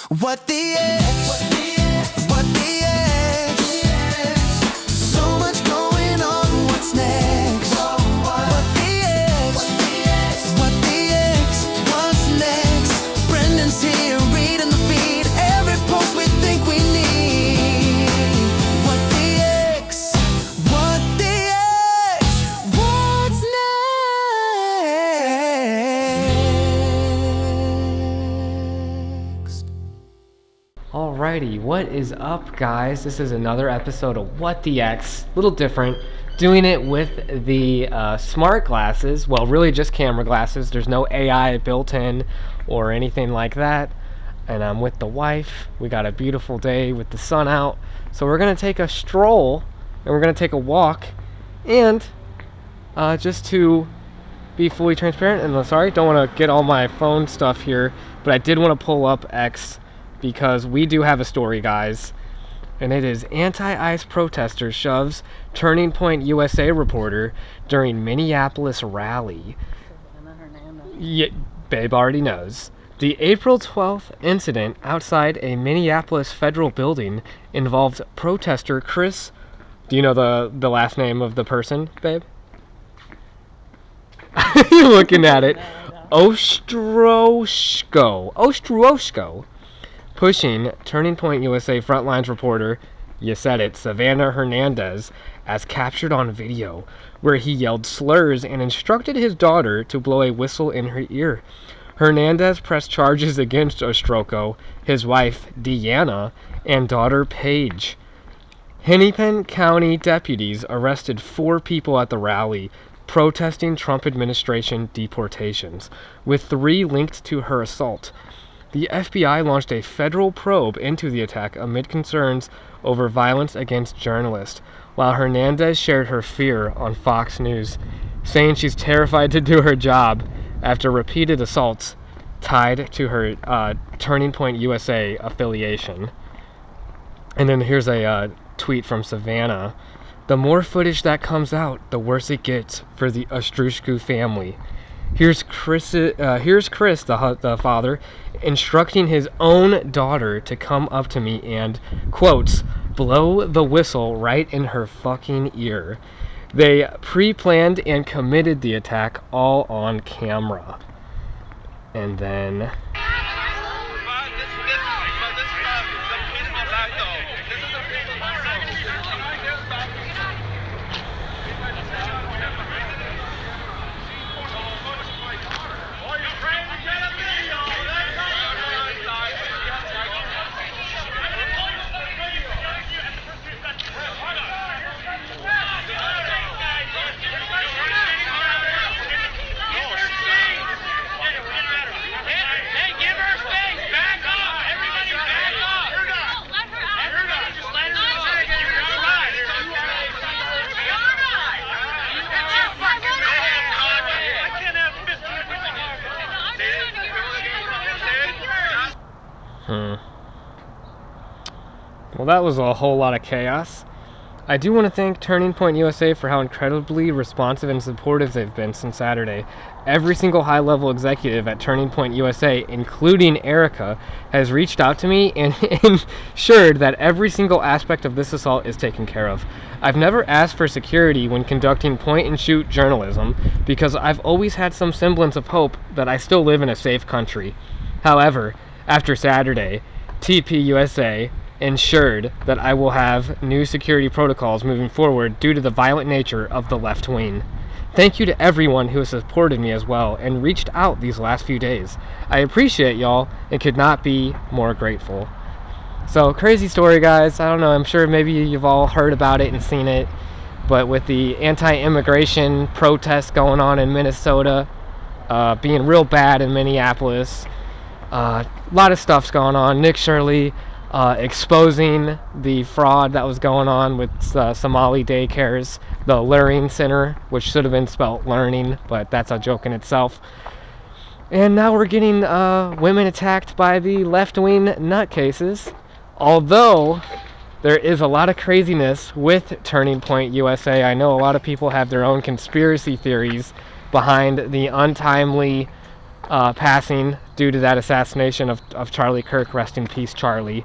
What the X? What the X? So much going on, what's next? What the X? What the X? What's next? Brendan's here reading the feed, every post we think we need. What the X? What the X? What's next? Alrighty, what is up, guys? This is another episode of What the X. A little different. Doing it with the smart glasses. Well, really just camera glasses. There's no AI built in or anything like that. And I'm with the wife. We got a beautiful day with the sun out. So we're going to take a stroll and we're going to take a walk. And just to be fully transparent, and I'm sorry, don't want to get all my phone stuff here, but I did want to pull up X because we do have a story, guys, and it is anti-ICE protester shoves Turning Point USA reporter during Minneapolis rally. Savanah Hernandez. Yeah, babe already knows. The April 12th incident outside a Minneapolis federal building involved protester Chris. Do you know the last name of the person, babe? You're looking at it. Ostroshko. Pushing Turning Point USA Frontlines reporter, you said it, Savanah Hernandez, as captured on video, where he yelled slurs and instructed his daughter to blow a whistle in her ear. Hernandez pressed charges against Ostroko, his wife, Deanna, and daughter, Paige. Hennepin County deputies arrested 4 people at the rally, protesting Trump administration deportations, with 3 linked to her assault. The FBI launched a federal probe into the attack amid concerns over violence against journalists, while Hernandez shared her fear on Fox News, saying she's terrified to do her job after repeated assaults tied to her Turning Point USA affiliation. And then here's a tweet from Savannah. The more footage that comes out, the worse it gets for the Ostrushku family. Here's Chris, the father, instructing his own daughter to come up to me and, quotes, blow the whistle right in her fucking ear. They pre-planned and committed the attack all on camera. And then... Well, that was a whole lot of chaos. I do want to thank Turning Point USA for how incredibly responsive and supportive they've been since Saturday. Every single high-level executive at Turning Point USA, including Erica, has reached out to me and ensured that every single aspect of this assault is taken care of. I've never asked for security when conducting point-and-shoot journalism because I've always had some semblance of hope that I still live in a safe country. However, after Saturday, TPUSA ensured that I will have new security protocols moving forward due to the violent nature of the left wing. Thank you to everyone who has supported me as well and reached out these last few days. I appreciate y'all and could not be more grateful. So, crazy story, guys. I don't know, I'm sure maybe you've all heard about it and seen it, but with the anti-immigration protests going on in Minnesota, being real bad in Minneapolis, a lot of stuff's going on. Nick Shirley exposing the fraud that was going on with Somali daycares, the Luring Center, which should have been spelled learning, but that's a joke in itself. And now we're getting women attacked by the left-wing nutcases, although there is a lot of craziness with Turning Point USA. I know a lot of people have their own conspiracy theories behind the untimely passing due to that assassination of Charlie Kirk. Rest in peace, Charlie.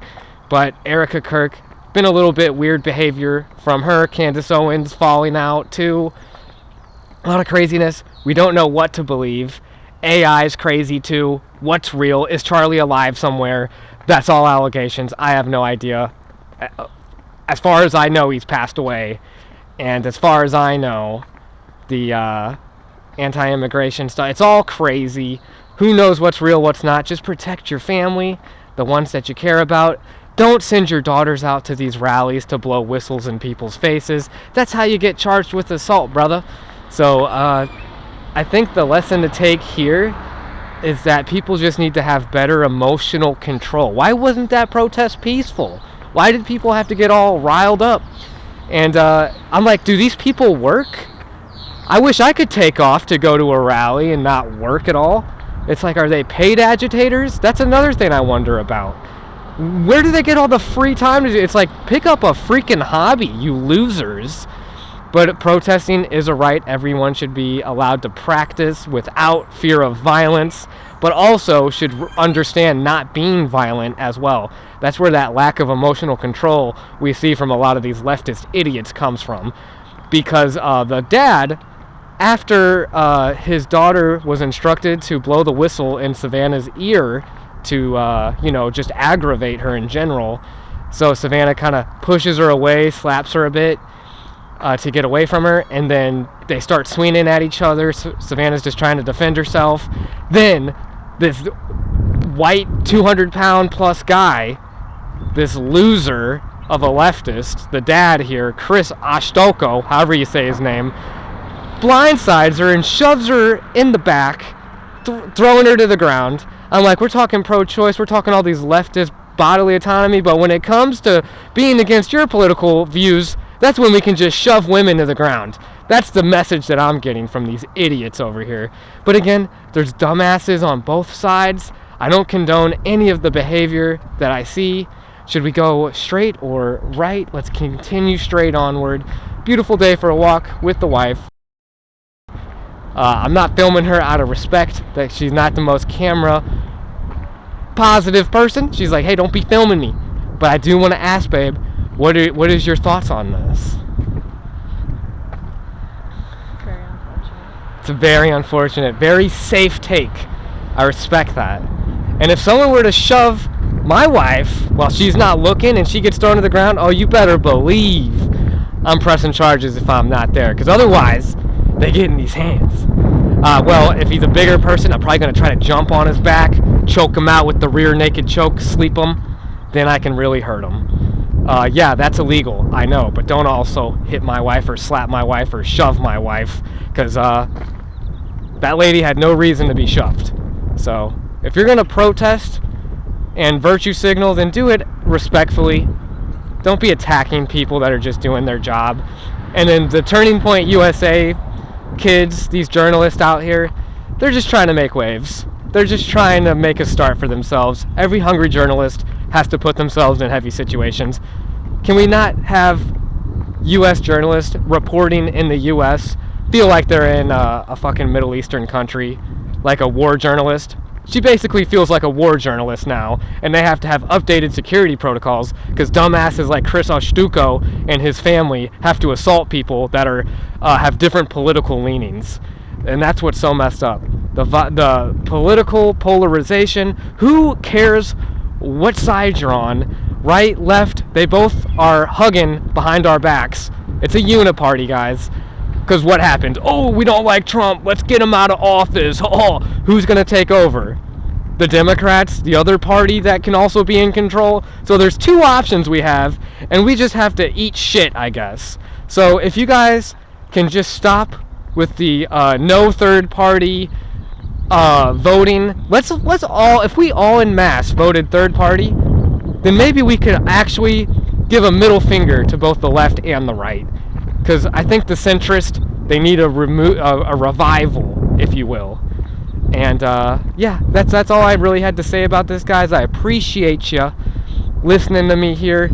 But Erica Kirk, been a little bit weird behavior from her. Candace Owens falling out too. A lot of craziness. We don't know what to believe. AI is crazy too. What's real? Is Charlie alive somewhere? That's all allegations. I have no idea. As far as I know, he's passed away. And as far as I know, the anti-immigration stuff, it's all crazy. Who knows what's real, what's not? Just protect your family, the ones that you care about. Don't send your daughters out to these rallies to blow whistles in people's faces. That's how you get charged with assault, brother. So I think the lesson to take here is that people just need to have better emotional control. Why wasn't that protest peaceful? Why did people have to get all riled up? And I'm like, do these people work? I wish I could take off to go to a rally and not work at all. It's like, are they paid agitators? That's another thing I wonder about. Where do they get all the free time to do? It's like, pick up a freaking hobby, you losers. But protesting is a right everyone should be allowed to practice without fear of violence, but also should understand not being violent as well. That's where that lack of emotional control we see from a lot of these leftist idiots comes from. Because the dad, after his daughter was instructed to blow the whistle in Savannah's ear to, just aggravate her in general, so Savanah kind of pushes her away, slaps her a bit, to get away from her, and then they start swinging at each other. Savannah's just trying to defend herself. Then this white 200-pound plus guy, this loser of a leftist, the dad here, Chris Ashtoko, however you say his name, blindsides her and shoves her in the back, throwing her to the ground. I'm like, we're talking pro-choice, we're talking all these leftist bodily autonomy, but when it comes to being against your political views, that's when we can just shove women to the ground. That's the message that I'm getting from these idiots over here. But again, there's dumbasses on both sides. I don't condone any of the behavior that I see. Should we go straight or right? Let's continue straight onward. Beautiful day for a walk with the wife. I'm not filming her out of respect that she's not the most camera positive person. She's like, hey, don't be filming me. But I do want to ask, babe, what is your thoughts on this? Very unfortunate. It's a very unfortunate, very safe take. I respect that. And if someone were to shove my wife while she's not looking and she gets thrown to the ground, oh, you better believe I'm pressing charges if I'm not there. Because otherwise, they get in these hands. Well, if he's a bigger person, I'm probably going to try to jump on his back, choke him out with the rear naked choke, sleep him. Then I can really hurt him. Yeah, that's illegal, I know, but don't also hit my wife or slap my wife or shove my wife, because that lady had no reason to be shoved. So if you're going to protest and virtue signal, then do it respectfully. Don't be attacking people that are just doing their job. And then the Turning Point USA kids, these journalists out here, they're just trying to make waves. They're just trying to make a start for themselves. Every hungry journalist has to put themselves in heavy situations. Can we not have U.S. journalists reporting in the U.S. feel like they're in a fucking Middle Eastern country, like a war journalist? She basically feels like a war journalist now, and they have to have updated security protocols because dumbasses like Chris Oshtuko and his family have to assault people that are have different political leanings. And that's what's so messed up. The political polarization, who cares what side you're on? Right, left, they both are hugging behind our backs. It's a uniparty, guys. Because what happened? Oh, we don't like Trump. Let's get him out of office. Oh, who's going to take over? The Democrats, the other party that can also be in control. So there's two options we have, and we just have to eat shit, I guess. So if you guys can just stop with the no third party voting, let's all, if we all en masse voted third party, then maybe we could actually give a middle finger to both the left and the right. Because I think the centrist, they need a revival, if you will. And yeah, that's all I really had to say about this, guys. I appreciate you listening to me here.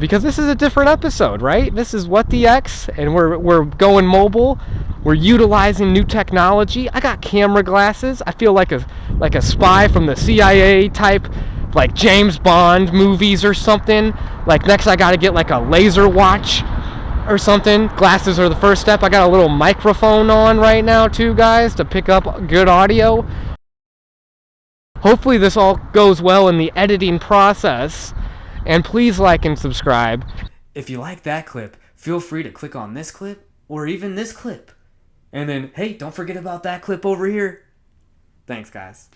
because this is a different episode, right? This is What the X, and we're going mobile. We're utilizing new technology. I got camera glasses. I feel like a spy from the CIA type, like James Bond movies or something. Like next I got to get like a laser watch or something. Glasses are the first step. I got a little microphone on right now too, guys, to pick up good audio. Hopefully this all goes well in the editing process. And please like and subscribe. If you like that clip, feel free to click on this clip or even this clip. And then, hey, don't forget about that clip over here. Thanks, guys.